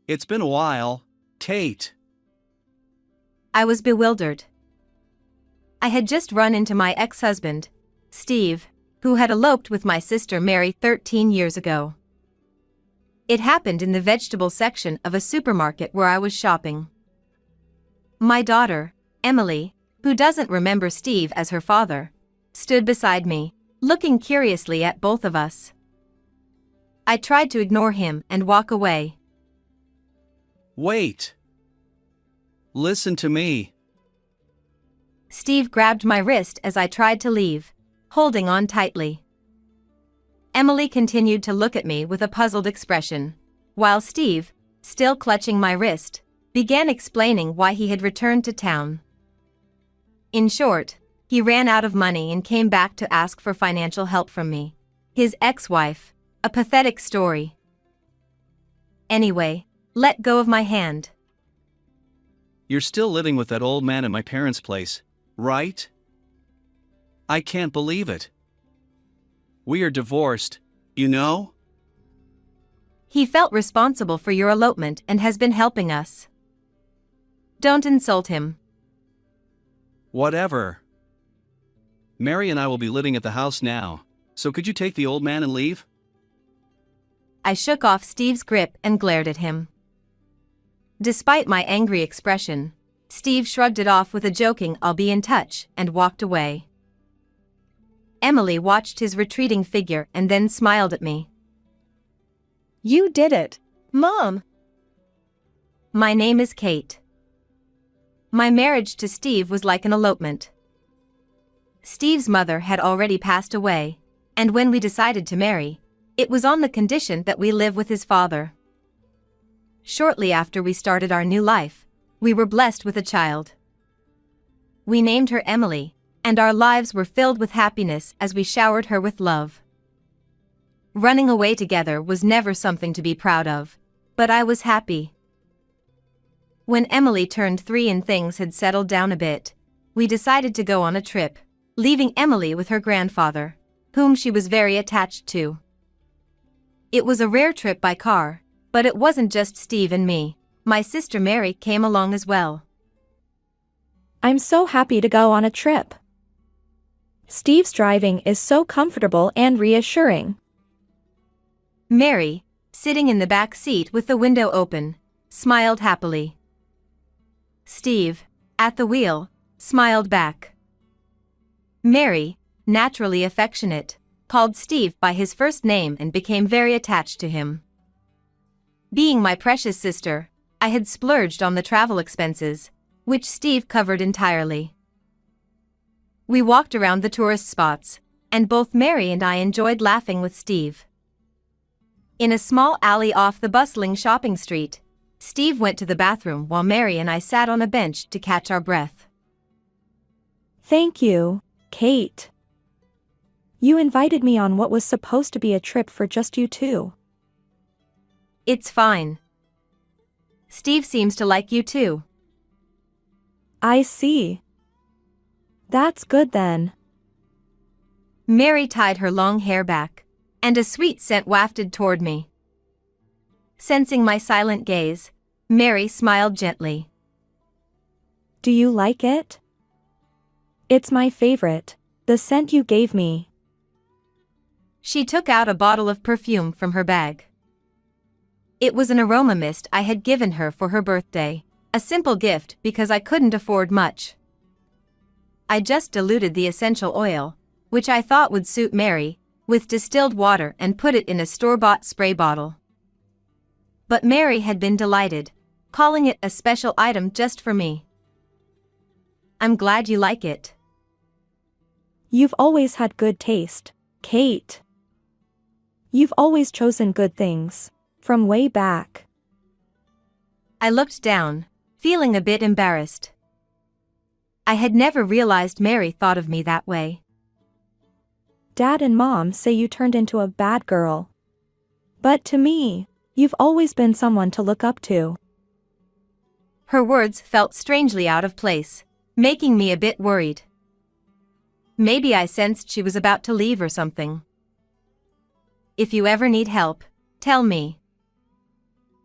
It's been a while, Kate. I was bewildered. I had just run into my ex-husband, Steve, who had eloped with my sister Mary 13 years ago. It happened in the vegetable section of a supermarket where I was shopping. My daughter, Emily, who doesn't remember Steve as her father, stood beside me, looking curiously at both of us. I tried to ignore him and walk away. Wait. Listen to me. Steve grabbed my wrist as I tried to leave, holding on tightly. Emily continued to look at me with a puzzled expression, while Steve, still clutching my wrist, began explaining why he had returned to town. In short, he ran out of money and came back to ask for financial help from me, his ex-wife. A pathetic story. Anyway, let go of my hand. You're still living with that old man at my parents' place, right? I can't believe it. We are divorced, you know? He felt responsible for your elopement and has been helping us. Don't insult him. Whatever. Mary and I will be living at the house now, so could you take the old man and leave? I shook off Steve's grip and glared at him. Despite my angry expression, Steve shrugged it off with a joking "I'll be in touch" and walked away. Emily watched his retreating figure and then smiled at me. You did it, Mom. My name is Kate. My marriage to Steve was like an elopement. Steve's mother had already passed away, and when we decided to marry, it was on the condition that we live with his father. Shortly after we started our new life, we were blessed with a child. We named her Emily, and our lives were filled with happiness as we showered her with love. Running away together was never something to be proud of, but I was happy. When Emily turned 3 and things had settled down a bit, we decided to go on a trip, leaving Emily with her grandfather, whom she was very attached to. It was a rare trip by car, but it wasn't just Steve and me. My sister Mary came along as well. I'm so happy to go on a trip. Steve's driving is so comfortable and reassuring. Mary, sitting in the back seat with the window open, smiled happily. Steve, at the wheel, smiled back. Mary, naturally affectionate, called Steve by his first name and became very attached to him. Being my precious sister, I had splurged on the travel expenses, which Steve covered entirely. We walked around the tourist spots, and both Mary and I enjoyed laughing with Steve. In a small alley off the bustling shopping street, Steve went to the bathroom while Mary and I sat on a bench to catch our breath. Thank you, Kate. You invited me on what was supposed to be a trip for just you two. It's fine. Steve seems to like you too. I see. That's good then. Mary tied her long hair back, and a sweet scent wafted toward me. Sensing my silent gaze, Mary smiled gently. Do you like it? It's my favorite, the scent you gave me. She took out a bottle of perfume from her bag. It was an aroma mist I had given her for her birthday, a simple gift because I couldn't afford much. I just diluted the essential oil, which I thought would suit Mary, with distilled water and put it in a store-bought spray bottle. But Mary had been delighted, calling it a special item just for me. I'm glad you like it. You've always had good taste, Kate. You've always chosen good things, from way back. I looked down, feeling a bit embarrassed. I had never realized Mary thought of me that way. Dad and Mom say you turned into a bad girl. But to me, you've always been someone to look up to. Her words felt strangely out of place, making me a bit worried. Maybe I sensed she was about to leave or something. If you ever need help, tell me.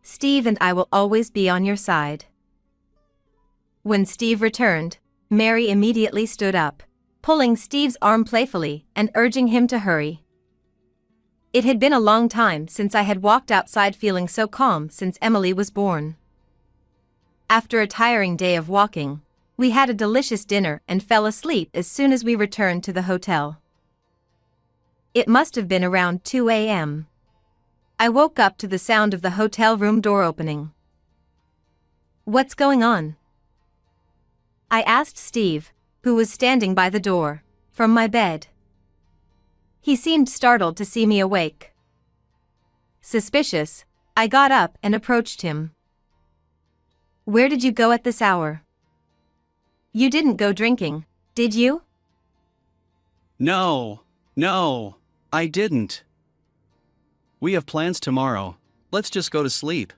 Steve and I will always be on your side." When Steve returned, Mary immediately stood up, pulling Steve's arm playfully and urging him to hurry. It had been a long time since I had walked outside feeling so calm since Emily was born. After a tiring day of walking, we had a delicious dinner and fell asleep as soon as we returned to the hotel. It must have been around 2 a.m. I woke up to the sound of the hotel room door opening. "What's going on?" I asked Steve, who was standing by the door, from my bed. He seemed startled to see me awake. Suspicious, I got up and approached him. "Where did you go at this hour? You didn't go drinking, did you?" No, I didn't. We have plans tomorrow. Let's just go to sleep."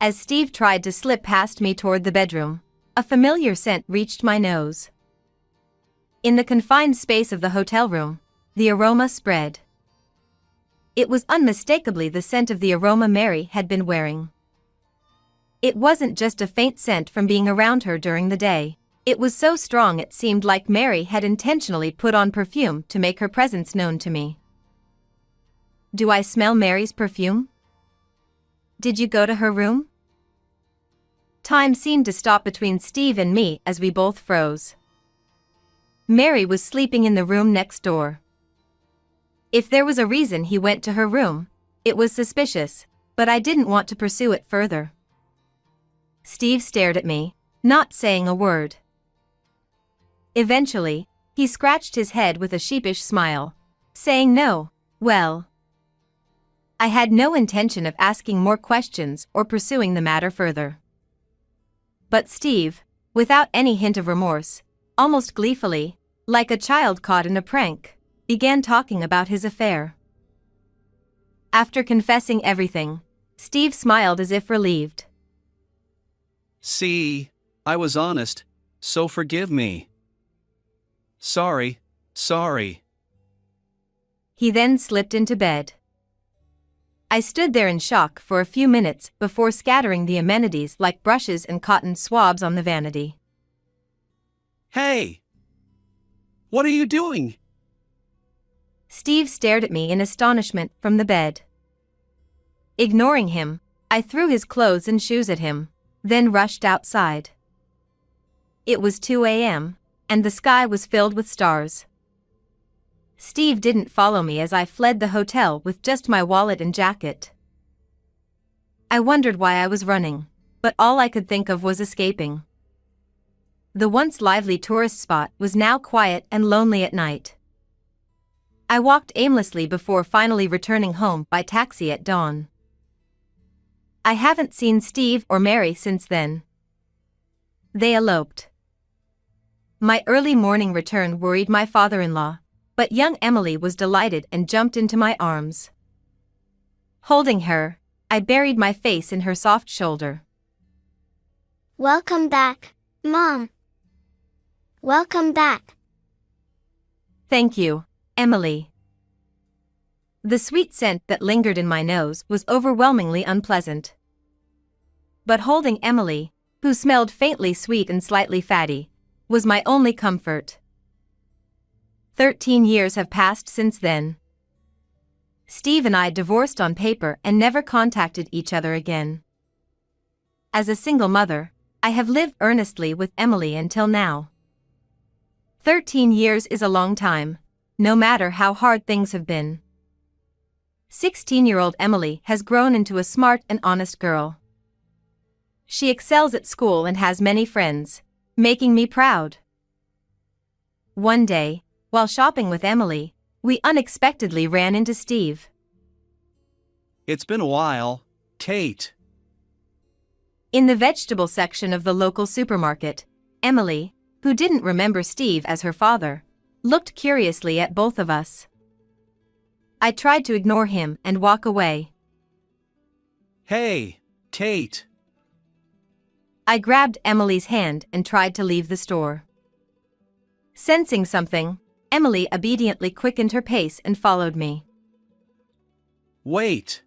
As Steve tried to slip past me toward the bedroom, a familiar scent reached my nose. In the confined space of the hotel room, the aroma spread. It was unmistakably the scent of the aroma Mary had been wearing. It wasn't just a faint scent from being around her during the day. It was so strong it seemed like Mary had intentionally put on perfume to make her presence known to me. "Do I smell Mary's perfume? Did you go to her room?" Time seemed to stop between Steve and me as we both froze. Mary was sleeping in the room next door. If there was a reason he went to her room, it was suspicious, but I didn't want to pursue it further. Steve stared at me, not saying a word. Eventually, he scratched his head with a sheepish smile, saying no. Well, I had no intention of asking more questions or pursuing the matter further. But Steve, without any hint of remorse, almost gleefully, like a child caught in a prank, began talking about his affair. After confessing everything, Steve smiled as if relieved. "See, I was honest, so forgive me." Sorry. He then slipped into bed. I stood there in shock for a few minutes before scattering the amenities like brushes and cotton swabs on the vanity. "Hey! What are you doing?" Steve stared at me in astonishment from the bed. Ignoring him, I threw his clothes and shoes at him, then rushed outside. It was 2 a.m., and the sky was filled with stars. Steve didn't follow me as I fled the hotel with just my wallet and jacket. I wondered why I was running, but all I could think of was escaping. The once lively tourist spot was now quiet and lonely at night. I walked aimlessly before finally returning home by taxi at dawn. I haven't seen Steve or Mary since then. They eloped. My early morning return worried my father-in-law, but young Emily was delighted and jumped into my arms. Holding her, I buried my face in her soft shoulder. "Welcome back, Mom. Welcome back." "Thank you, Emily." The sweet scent that lingered in my nose was overwhelmingly unpleasant. But holding Emily, who smelled faintly sweet and slightly fatty, was my only comfort. 13 years have passed since then. Steve and I divorced on paper and never contacted each other again. As a single mother, I have lived earnestly with Emily until now. 13 years is a long time, no matter how hard things have been. 16-year-old Emily has grown into a smart and honest girl. She excels at school and has many friends, making me proud. One day, while shopping with Emily, we unexpectedly ran into Steve. "It's been a while, Kate." In the vegetable section of the local supermarket, Emily, who didn't remember Steve as her father, looked curiously at both of us. I tried to ignore him and walk away. "Hey, Kate." I grabbed Emily's hand and tried to leave the store. Sensing something, Emily obediently quickened her pace and followed me. "Wait."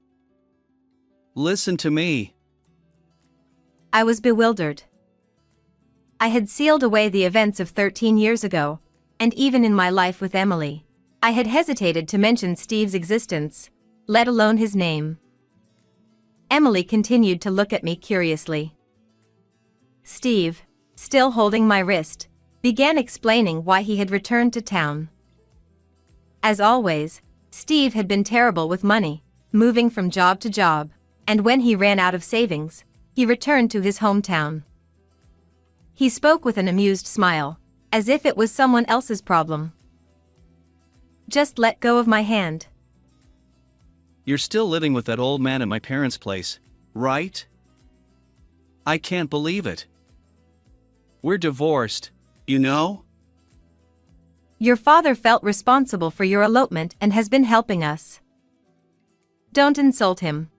Listen to me. I was bewildered. I had sealed away the events of 13 years ago, and even in my life with Emily, I had hesitated to mention Steve's existence, let alone his name. Emily continued to look at me curiously. Steve, still holding my wrist, began explaining why he had returned to town. As always, Steve had been terrible with money, moving from job to job, and when he ran out of savings, he returned to his hometown. He spoke with an amused smile, as if it was someone else's problem. Just let go of my hand. You're still living with that old man at my parents' place, right? I can't believe it. We're divorced, you know? Your father felt responsible for your elopement and has been helping us. Don't insult him.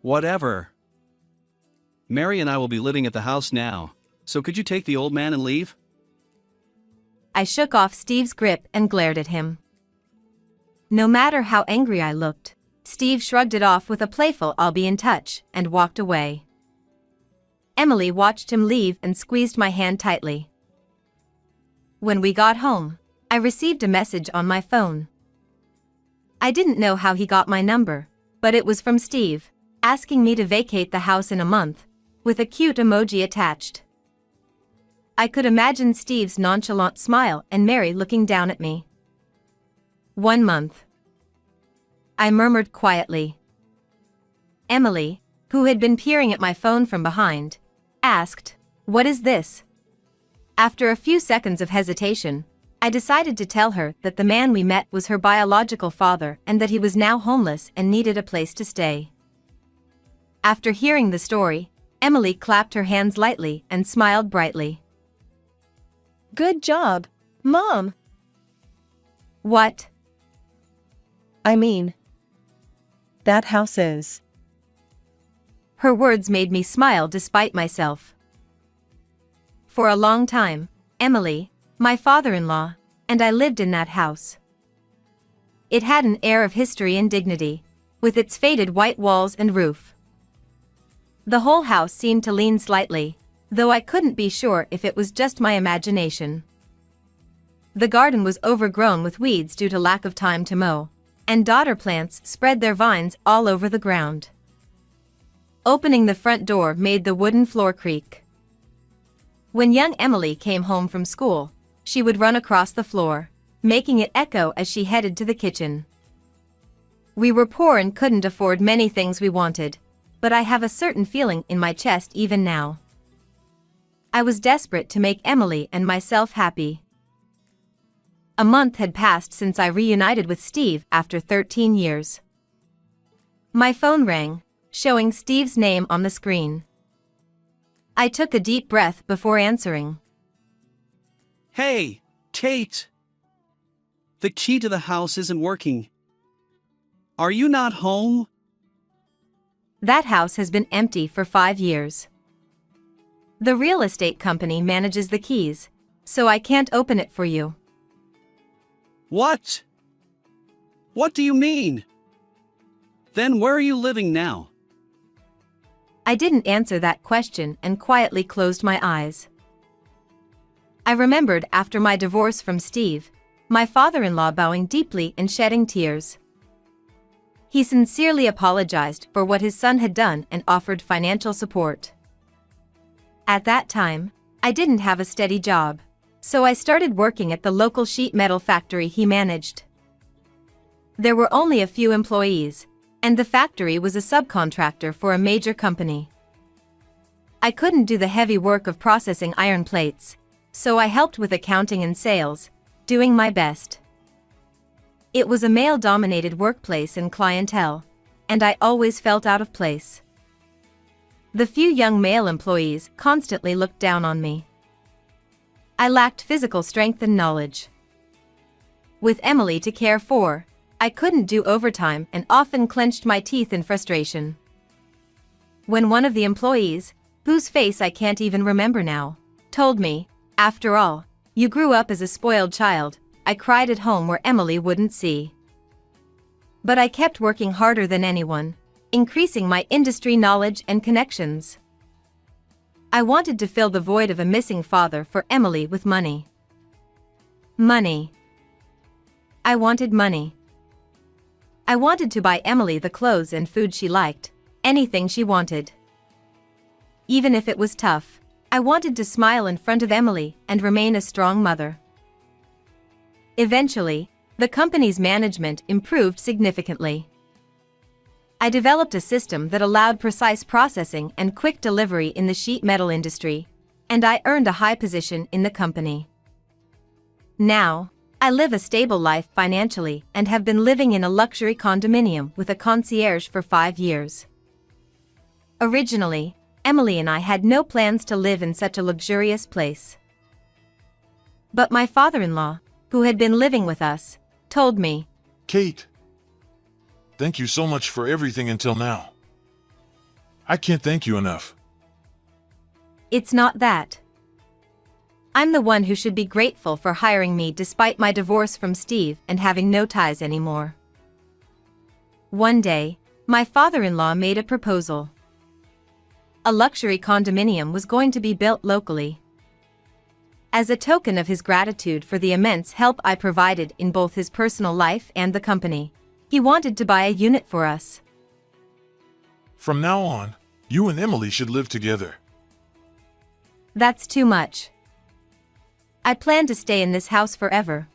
Whatever. Mary and I will be living at the house now, so could you take the old man and leave? I shook off Steve's grip and glared at him. No matter how angry I looked, Steve shrugged it off with a playful "I'll be in touch" and walked away. Emily watched him leave and squeezed my hand tightly. When we got home, I received a message on my phone. I didn't know how he got my number, but it was from Steve, asking me to vacate the house in a month, with a cute emoji attached. I could imagine Steve's nonchalant smile and Mary looking down at me. 1 month. I murmured quietly. Emily, who had been peering at my phone from behind, asked, "What is this?" After a few seconds of hesitation, I decided to tell her that the man we met was her biological father and that he was now homeless and needed a place to stay. After hearing the story, Emily clapped her hands lightly and smiled brightly. Good job, Mom. What? I mean, that house is. Her words made me smile despite myself. For a long time, Emily, my father-in-law, and I lived in that house. It had an air of history and dignity, with its faded white walls and roof. The whole house seemed to lean slightly, though I couldn't be sure if it was just my imagination. The garden was overgrown with weeds due to lack of time to mow, and daughter plants spread their vines all over the ground. Opening the front door made the wooden floor creak. When young Emily came home from school, she would run across the floor, making it echo as she headed to the kitchen. We were poor and couldn't afford many things we wanted, but I have a certain feeling in my chest even now. I was desperate to make Emily and myself happy. A month had passed since I reunited with Steve after 13 years. My phone rang, showing Steve's name on the screen. I took a deep breath before answering. Hey, Kate! The key to the house isn't working. Are you not home? That house has been empty for 5 years. The real estate company manages the keys, so I can't open it for you. What? What do you mean? Then where are you living now? I didn't answer that question and quietly closed my eyes. I remembered after my divorce from Steve, my father-in-law bowing deeply and shedding tears. He sincerely apologized for what his son had done and offered financial support. At that time, I didn't have a steady job, so I started working at the local sheet metal factory he managed. There were only a few employees, and the factory was a subcontractor for a major company. I couldn't do the heavy work of processing iron plates, so I helped with accounting and sales, doing my best. It was a male-dominated workplace and clientele, and I always felt out of place. The few young male employees constantly looked down on me. I lacked physical strength and knowledge. With Emily to care for, I couldn't do overtime and often clenched my teeth in frustration. When one of the employees, whose face I can't even remember now, told me, "After all, you grew up as a spoiled child," I cried at home where Emily wouldn't see. But I kept working harder than anyone, increasing my industry knowledge and connections. I wanted to fill the void of a missing father for Emily with money. Money. I wanted money. I wanted to buy Emily the clothes and food she liked, anything she wanted. Even if it was tough, I wanted to smile in front of Emily and remain a strong mother. Eventually, the company's management improved significantly. I developed a system that allowed precise processing and quick delivery in the sheet metal industry, and I earned a high position in the company. Now, I live a stable life financially and have been living in a luxury condominium with a concierge for 5 years. Originally, Emily and I had no plans to live in such a luxurious place. But my father-in-law, who had been living with us, told me, Kate, thank you so much for everything until now. I can't thank you enough. "It's not that. I'm the one who should be grateful for hiring me despite my divorce from Steve and having no ties anymore." One day, my father-in-law made a proposal. A luxury condominium was going to be built locally. As a token of his gratitude for the immense help I provided in both his personal life and the company, he wanted to buy a unit for us. From now on, you and Emily should live together. That's too much. I plan to stay in this house forever.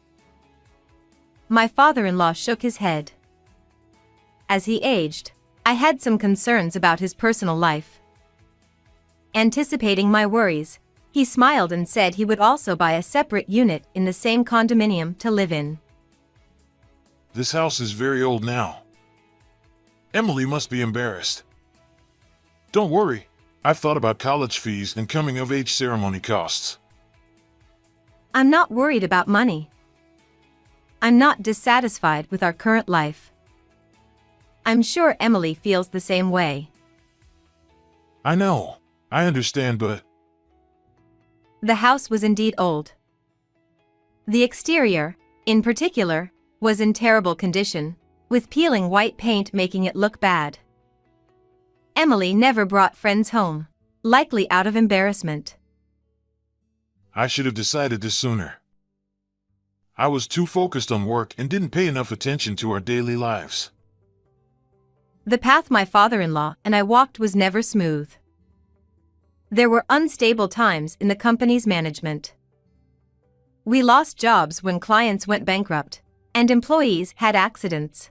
My father-in-law shook his head. As he aged, I had some concerns about his personal life. Anticipating my worries, he smiled and said he would also buy a separate unit in the same condominium to live in. This house is very old now. Emily must be embarrassed. Don't worry, I've thought about college fees and coming-of-age ceremony costs. I'm not worried about money. I'm not dissatisfied with our current life. I'm sure Emily feels the same way. I know, I understand, but The house was indeed old. The exterior, in particular, was in terrible condition, with peeling white paint making it look bad. Emily never brought friends home, likely out of embarrassment. I should have decided this sooner. I was too focused on work and didn't pay enough attention to our daily lives. The path my father-in-law and I walked was never smooth. There were unstable times in the company's management. We lost jobs when clients went bankrupt, and employees had accidents.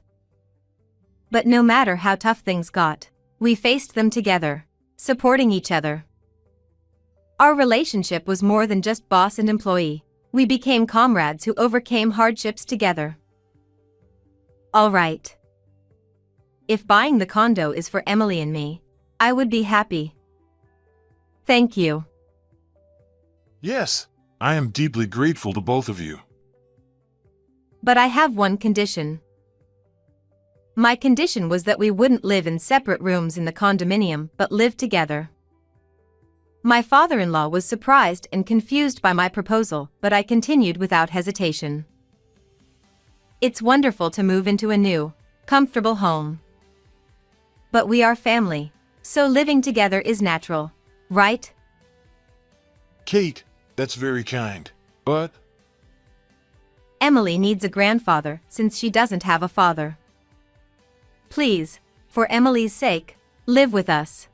But no matter how tough things got, we faced them together, supporting each other. Our relationship was more than just boss and employee. We became comrades who overcame hardships together. All right. If buying the condo is for Emily and me, I would be happy. Thank you. Yes, I am deeply grateful to both of you. But I have one condition. My condition was that we wouldn't live in separate rooms in the condominium but live together. My father-in-law was surprised and confused by my proposal, but I continued without hesitation. It's wonderful to move into a new, comfortable home. But we are family, so living together is natural, right? Kate, that's very kind, but Emily needs a grandfather since she doesn't have a father. Please, for Emily's sake, live with us.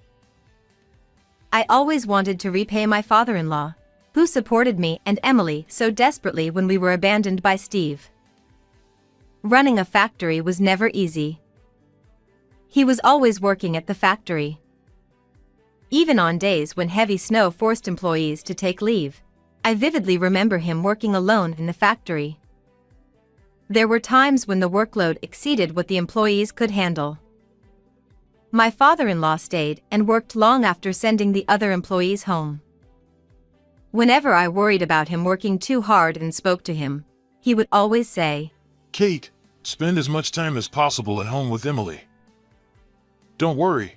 I always wanted to repay my father-in-law, who supported me and Emily so desperately when we were abandoned by Steve. Running a factory was never easy. He was always working at the factory. Even on days when heavy snow forced employees to take leave, I vividly remember him working alone in the factory. There were times when the workload exceeded what the employees could handle. My father-in-law stayed and worked long after sending the other employees home. Whenever I worried about him working too hard and spoke to him, he would always say, Kate, spend as much time as possible at home with Emily. Don't worry.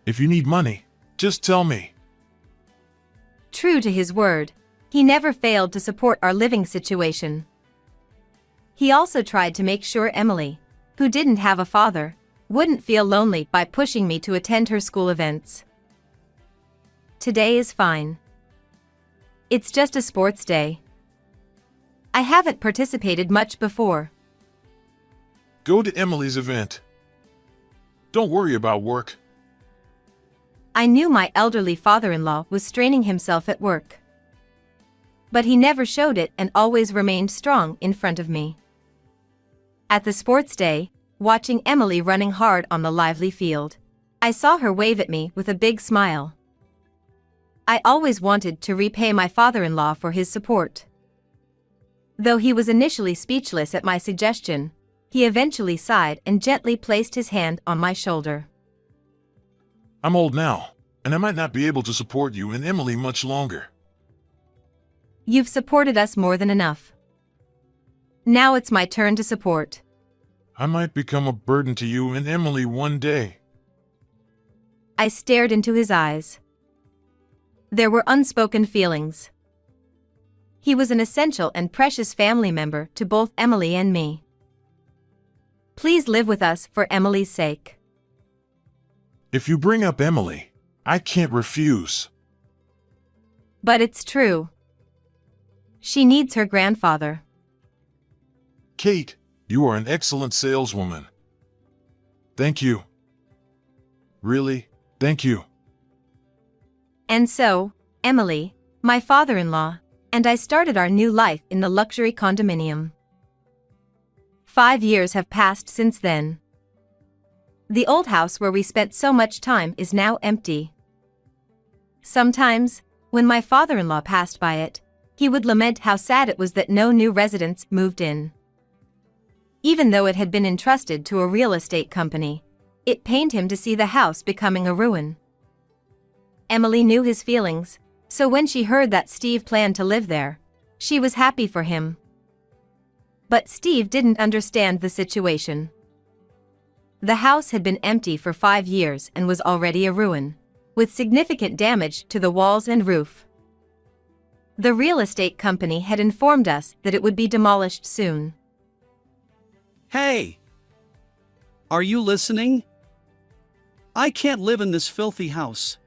If you need money, just tell me. True to his word, he never failed to support our living situation. He also tried to make sure Emily, who didn't have a father, wouldn't feel lonely by pushing me to attend her school events. Today is fine. It's just a sports day. I haven't participated much before. Go to Emily's event. Don't worry about work. I knew my elderly father-in-law was straining himself at work. But he never showed it and always remained strong in front of me. At the sports day, watching Emily running hard on the lively field, I saw her wave at me with a big smile. I always wanted to repay my father-in-law for his support. Though he was initially speechless at my suggestion, he eventually sighed and gently placed his hand on my shoulder. I'm old now, and I might not be able to support you and Emily much longer. You've supported us more than enough. Now it's my turn to support. I might become a burden to you and Emily one day. I stared into his eyes. There were unspoken feelings. He was an essential and precious family member to both Emily and me. Please live with us for Emily's sake. If you bring up Emily, I can't refuse. But it's true. She needs her grandfather. Kate, you are an excellent saleswoman. Thank you. Really, thank you. And so, Emily, my father-in-law, and I started our new life in the luxury condominium. 5 years have passed since then. The old house where we spent so much time is now empty. Sometimes, when my father-in-law passed by it, he would lament how sad it was that no new residents moved in. Even though it had been entrusted to a real estate company, it pained him to see the house becoming a ruin. Emily knew his feelings, so when she heard that Steve planned to live there, she was happy for him. But Steve didn't understand the situation. The house had been empty for 5 years and was already a ruin, with significant damage to the walls and roof. The real estate company had informed us that it would be demolished soon. Hey! Are you listening? I can't live in this filthy house.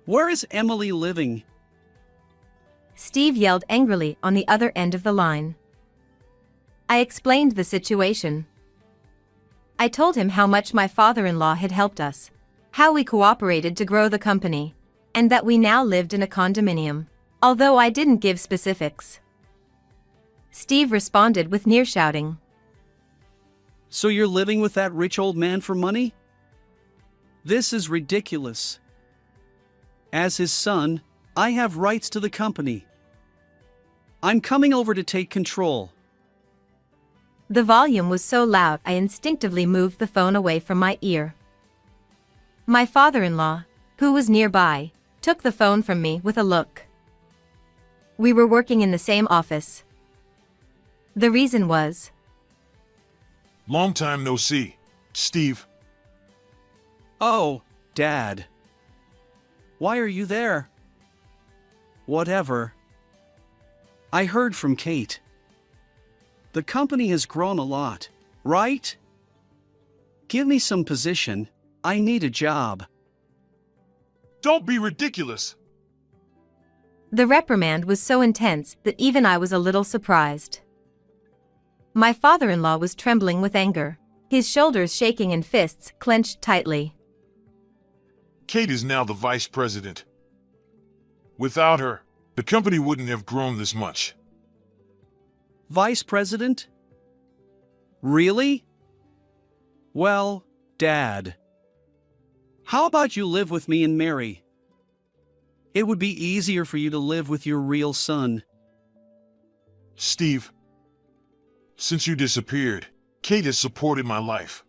Where is Emily living? Steve yelled angrily on the other end of the line. I explained the situation. I told him how much my father-in-law had helped us, how we cooperated to grow the company, and that we now lived in a condominium, although I didn't give specifics. Steve responded with near shouting. So you're living with that rich old man for money? This is ridiculous. As his son, I have rights to the company. I'm coming over to take control. The volume was so loud I instinctively moved the phone away from my ear. My father-in-law, who was nearby, took the phone from me with a look. We were working in the same office. The reason was, Long time no see, Steve. Oh, Dad. Why are you there? Whatever. I heard from Kate. The company has grown a lot, right? Give me some position. I need a job. Don't be ridiculous. The reprimand was so intense that even I was a little surprised. My father-in-law was trembling with anger, his shoulders shaking and fists clenched tightly. Kate is now the vice president. Without her, the company wouldn't have grown this much. Vice President? Really? Well, Dad. How about you live with me and Mary? It would be easier for you to live with your real son. Steve, since you disappeared, Kate has supported my life.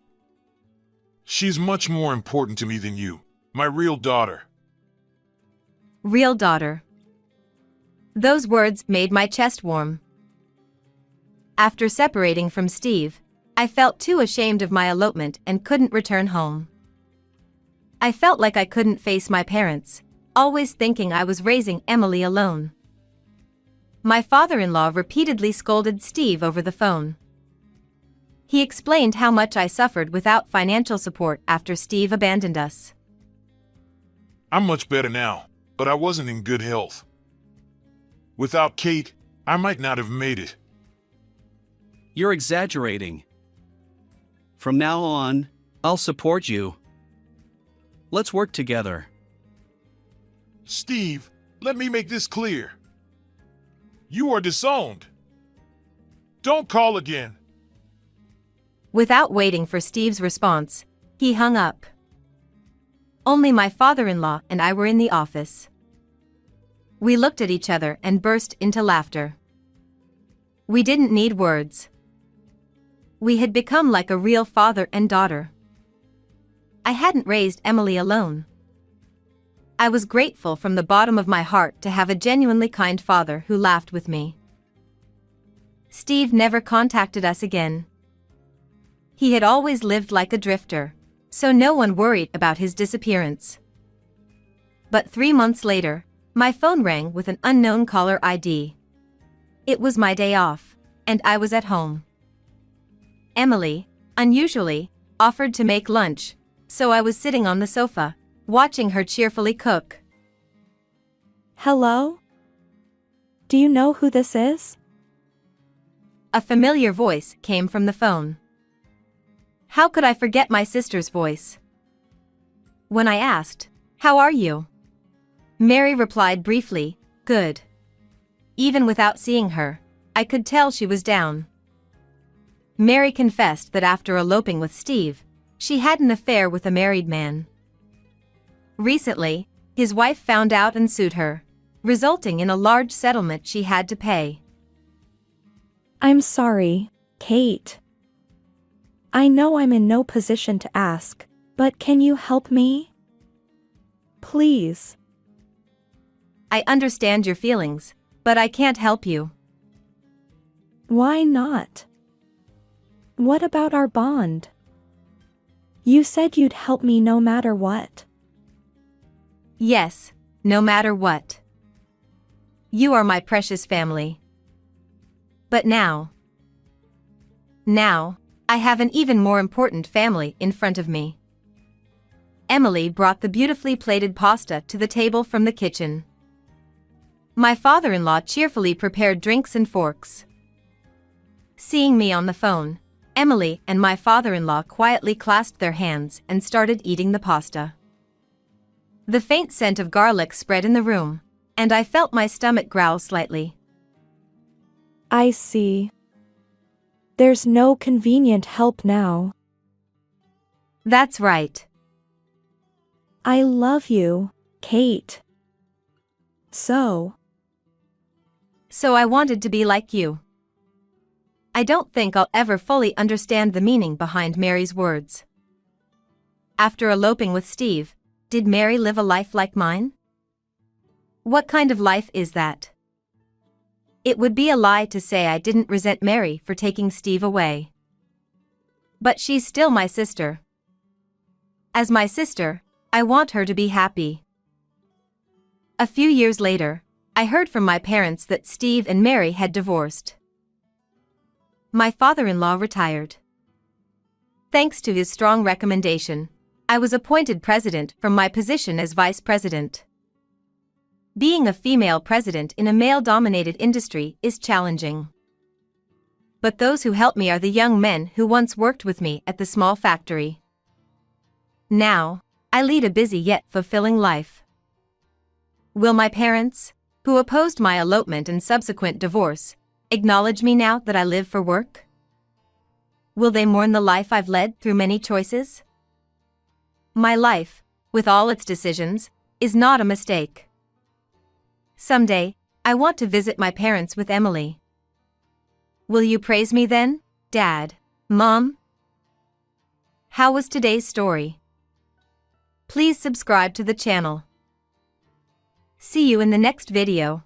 She's much more important to me than you, my real daughter. Real daughter. Those words made my chest warm. After separating from Steve, I felt too ashamed of my elopement and couldn't return home. I felt like I couldn't face my parents, always thinking I was raising Emily alone. My father-in-law repeatedly scolded Steve over the phone. He explained how much I suffered without financial support after Steve abandoned us. I'm much better now, but I wasn't in good health. Without Kate, I might not have made it. You're exaggerating. From now on, I'll support you. Let's work together. Steve, let me make this clear. You are disowned. Don't call again. Without waiting for Steve's response, he hung up. Only my father-in-law and I were in the office. We looked at each other and burst into laughter. We didn't need words. We had become like a real father and daughter. I hadn't raised Emily alone. I was grateful from the bottom of my heart to have a genuinely kind father who laughed with me. Steve never contacted us again. He had always lived like a drifter, so no one worried about his disappearance. But 3 months later, my phone rang with an unknown caller ID. It was my day off, and I was at home. Emily, unusually, offered to make lunch, so I was sitting on the sofa, watching her cheerfully cook. Hello? Do you know who this is? A familiar voice came from the phone. How could I forget my sister's voice? When I asked, "How are you?" Mary replied briefly, "Good." Even without seeing her, I could tell she was down. Mary confessed that after eloping with Steve, she had an affair with a married man. Recently, his wife found out and sued her, resulting in a large settlement she had to pay. I'm sorry, Kate. I know I'm in no position to ask, but can you help me? Please. I understand your feelings, but I can't help you. Why not? What about our bond? You said you'd help me no matter what. Yes, no matter what. You are my precious family. But now, I have an even more important family in front of me. Emily brought the beautifully plated pasta to the table from the kitchen. My father-in-law cheerfully prepared drinks and forks. Seeing me on the phone, Emily and my father-in-law quietly clasped their hands and started eating the pasta. The faint scent of garlic spread in the room, and I felt my stomach growl slightly. I see. There's no convenient help now. That's right. I love you, Kate. So I wanted to be like you. I don't think I'll ever fully understand the meaning behind Mary's words. After eloping with Steve, did Mary live a life like mine? What kind of life is that? It would be a lie to say I didn't resent Mary for taking Steve away. But she's still my sister. As my sister, I want her to be happy. A few years later, I heard from my parents that Steve and Mary had divorced. My father-in-law retired. Thanks to his strong recommendation, I was appointed president from my position as vice president. Being a female president in a male-dominated industry is challenging. But those who help me are the young men who once worked with me at the small factory. Now, I lead a busy yet fulfilling life. Will my parents, who opposed my elopement and subsequent divorce, acknowledge me now that I live for work? Will they mourn the life I've led through many choices? My life, with all its decisions, is not a mistake. Someday, I want to visit my parents with Emily. Will you praise me then, Dad, Mom? How was today's story? Please subscribe to the channel. See you in the next video.